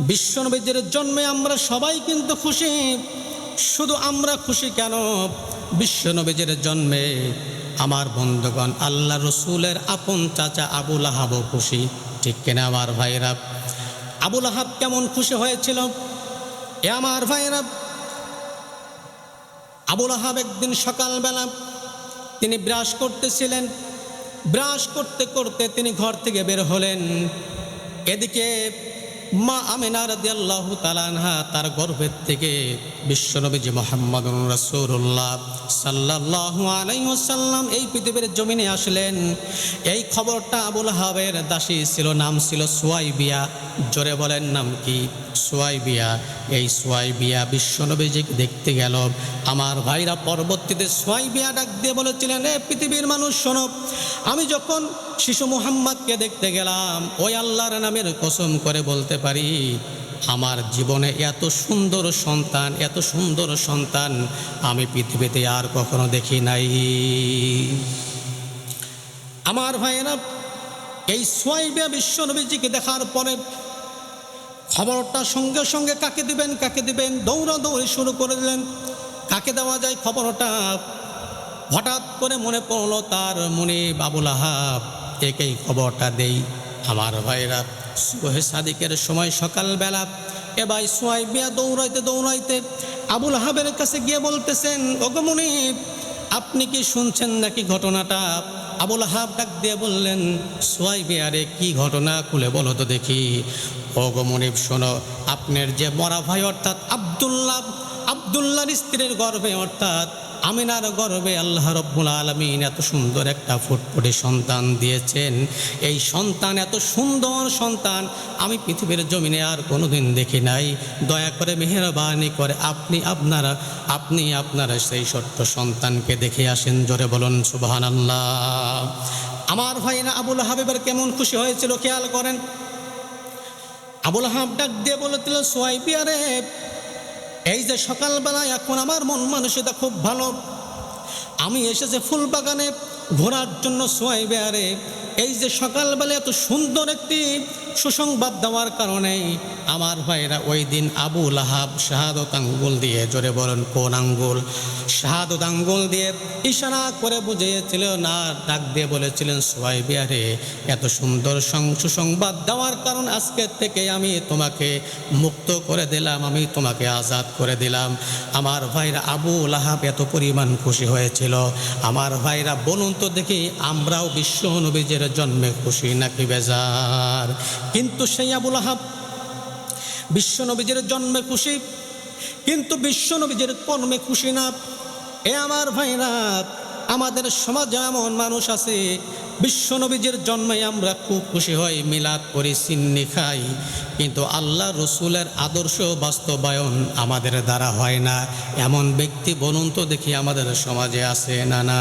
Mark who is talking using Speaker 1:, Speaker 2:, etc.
Speaker 1: বিশ্বনবীর জন্মে আমরা সবাই কিন্তু খুশি। শুধু আমরা খুশি কেন, বিশ্বনবীর জন্মে আমার বন্ধুগণ আল্লাহ রসুলের আপন চাচা আবু লাহাবও খুশি। ঠিক কিনা আমার ভাইরা? আবু লাহাব কেমন খুশি হয়েছিল এ আমার ভাইরা? আবু লাহাব একদিন সকালবেলা তিনি ব্রাশ করতেছিলেন। ব্রাশ করতে করতে তিনি ঘর থেকে বের হলেন। এদিকে মা আমিনা রাদিয়াল্লাহু তাআলা আনহা তার গর্ভের থেকে বিশ্বনবীজি মুহাম্মদুর রাসূলুল্লাহ সাল্লাল্লাহু আলাইহি ওয়াসাল্লাম এই পৃথিবীর জমিনে আসলেন। এই খবরটা আবু লাহাবের দাসী ছিল, নাম ছিল সুয়াইবিয়া। জোরে বলেন নাম কি? সুয়াইবিয়া। এই সুয়াইবিয়া বিশ্বনবীজিকে দেখতে গেল। আমার ভাইরা পরবর্তীতে সুয়াইবিয়া ডাক দিয়ে বলেছিলেন, এ পৃথিবীর মানুষ শোনো, আমি যখন শিশু মুহাম্মদকে দেখতে গেলাম, ওই আল্লাহর নামের কসম করে বলতে পারি আমার জীবনে এত সুন্দর সন্তান, এত সুন্দর সন্তান আমি পৃথিবীতে আর কখনো দেখি নাই। আমার ভাইয়েরা, এই সুয়াইবিয়া বিশ্বনবীজিকে দেখার পরে খবরটা সঙ্গে সঙ্গে কাকে দিবেন কাকে দিবেন দৌড়াদৌড়ি শুরু করে দিলেন। কাকে দেওয়া যায় খবরটা? হঠাৎ করে মনে পড়লো তার মুনিব আবু লাহাব, একেই খবরটা দেই। আমার ভাইরা, সুবহে সাদিকের সময় সকালবেলা এ ভাই সুয়াইবিয়া দৌড়াইতে দৌড়াইতে আবু লাহাবের কাছে গিয়ে বলতেছেন, ওগো মুনিব, আপনি কি শুনছেন নাকি ঘটনাটা? আবু লাহাব ডাক দিয়ে বললেন, সুয়াইবিয়া রে, কি ঘটনা খুলে বলো তো দেখি। ওগো মুনিব শোনো, আপনার যে মরা ভাই অর্থাৎ আব্দুল্লাহর স্ত্রীর গর্ভে অর্থাৎ আমিনার গর্ভে আল্লাহ রব্বুল আলামিন এত সুন্দর একটা ফুটফুটে সন্তান দিয়েছেন। এই সন্তান, এত সুন্দর সন্তান আমি পৃথিবীর জমিনে আর কোনোদিন দেখি নাই। দয়া করে মেহেরবানি করে আপনি আপনারা সেই ছোট্ট সন্তানকে দেখে আসেন। জোরে বলুন সুবহানাল্লাহ। আমার ভাইরা, আবু লাহাবের কেমন খুশি হয়েছিল খেয়াল করেন। আবু লাহাব ডাক দিয়ে বলেছিল, সুয়াইবিয়া রে, এই যে সকালবেলায় এখন আমার মন মানসিকতা খুব ভালো, আমি এসেছি ফুল বাগানে ঘোরার জন্য। সুয়াইবিয়া রে, এই যে সকালবেলা এত সুন্দর একটি সুসংবাদ দেওয়ার কারণে আমার ভাইরা ওই দিন আবু লাহাব শাহাদত আঙ্গুল দিয়ে, জোরে বলেন কোন আঙ্গুল? শাহাদত আঙ্গুল দিয়ে ইশারা করে বুঝিয়েছিল না, ডাক দিয়ে বলেছিলেন, সুয়াইবিয়া রে, এত সুন্দর সুসংবাদ দেওয়ার কারণ আজকের থেকে আমি তোমাকে মুক্ত করে দিলাম, আমি তোমাকে আজাদ করে দিলাম। আমার ভাইরা, আবু লাহাব এত পরিমাণ খুশি হয়েছিল। আমার ভাইরা, বলুন তো দেখি, আমরাও বিশ্ব নবীর জন্মে খুশি নাকি বেজার? কিন্তু সেই আবু লাহাব বিশ্ব নবীর জন্মে খুশি, কিন্তু বিশ্ব নবীর কর্মে খুশি না। এ আমার ভাইরা, আমাদের সমাজে এমন মানুষ আছে, বিশ্ব নবীর জন্মে আমরা খুব খুশি হই, মিলাদ করি, সিন্নি খাই, কিন্তু আল্লাহ রসুলের আদর্শ বাস্তবায়ন আমাদের দ্বারা হয় না। এমন ব্যক্তি বলুন তো দেখি আমাদের সমাজে আছে না? না।